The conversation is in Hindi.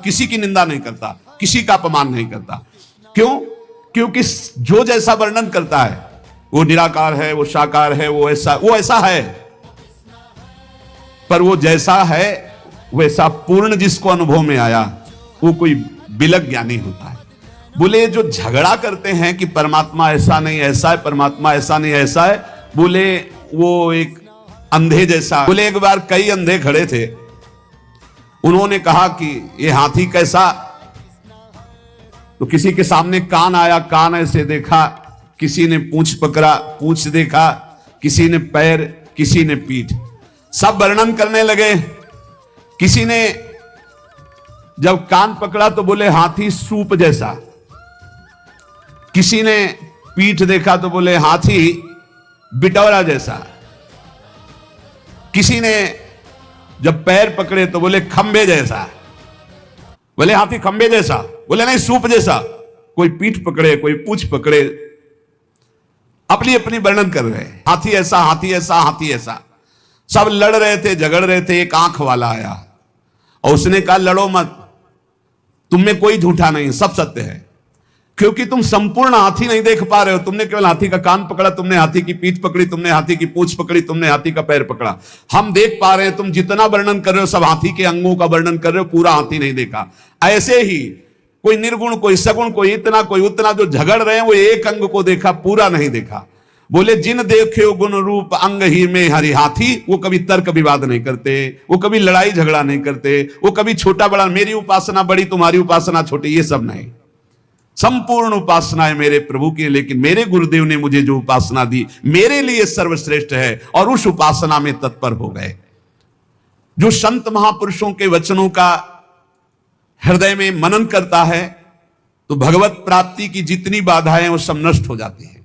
किसी की निंदा नहीं करता, किसी का अपमान नहीं करता। क्यों? क्योंकि जो जैसा वर्णन करता है, वो निराकार है, वो साकार है, वो ऐसा है, पर वो जैसा है वैसा पूर्ण जिसको अनुभव में आया वो कोई बिलक ज्ञानी होता है। बोले जो झगड़ा करते हैं कि परमात्मा ऐसा नहीं ऐसा है, परमात्मा ऐसा नहीं ऐसा है, बोले वो एक अंधे जैसा। बोले एक बार कई अंधे खड़े थे, उन्होंने कहा कि ये हाथी कैसा, तो किसी के सामने कान आया, कान ऐसे देखा, किसी ने पूंछ पकड़ा, पूंछ देखा, किसी ने पैर, किसी ने पीठ, सब वर्णन करने लगे। किसी ने जब कान पकड़ा तो बोले हाथी सूप जैसा, किसी ने पीठ देखा तो बोले हाथी बिटौरा जैसा, किसी ने जब पैर पकड़े तो बोले खंबे जैसा। बोले हाथी खंबे जैसा, बोले नहीं सूप जैसा। कोई पीठ पकड़े, कोई पूंछ पकड़े, अपनी अपनी वर्णन कर रहे हैं, हाथी ऐसा, हाथी ऐसा, हाथी ऐसा। सब लड़ रहे थे, झगड़ रहे थे। एक आंख वाला आया और उसने कहा लड़ो मत, तुम में कोई झूठा नहीं, सब सत्य है, क्योंकि तुम संपूर्ण हाथी नहीं देख पा रहे हो। तुमने केवल हाथी का कान पकड़ा, तुमने हाथी की पीठ पकड़ी, तुमने हाथी की पूंछ पकड़ी, तुमने हाथी का पैर पकड़ा। हम देख पा रहे हैं, तुम जितना वर्णन कर रहे हो सब हाथी के अंगों का वर्णन कर रहे हो, पूरा हाथी नहीं देखा। ऐसे ही कोई निर्गुण, कोई सगुण, कोई इतना, कोई उतना, जो झगड़ रहे हैं वो एक अंग को देखा, पूरा नहीं देखा। बोले जिन देखे गुण रूप अंग ही में हरि हाथी, वो कभी तर्क विवाद नहीं करते, वो कभी लड़ाई झगड़ा नहीं करते, वो कभी छोटा बड़ा, मेरी उपासना बड़ी, तुम्हारी उपासना छोटी, ये सब नहीं। संपूर्ण उपासना है मेरे प्रभु की, लेकिन मेरे गुरुदेव ने मुझे जो उपासना दी मेरे लिए सर्वश्रेष्ठ है, और उस उपासना में तत्पर हो गए। जो संत महापुरुषों के वचनों का हृदय में मनन करता है तो भगवत प्राप्ति की जितनी बाधाएं वो सब नष्ट हो जाती है।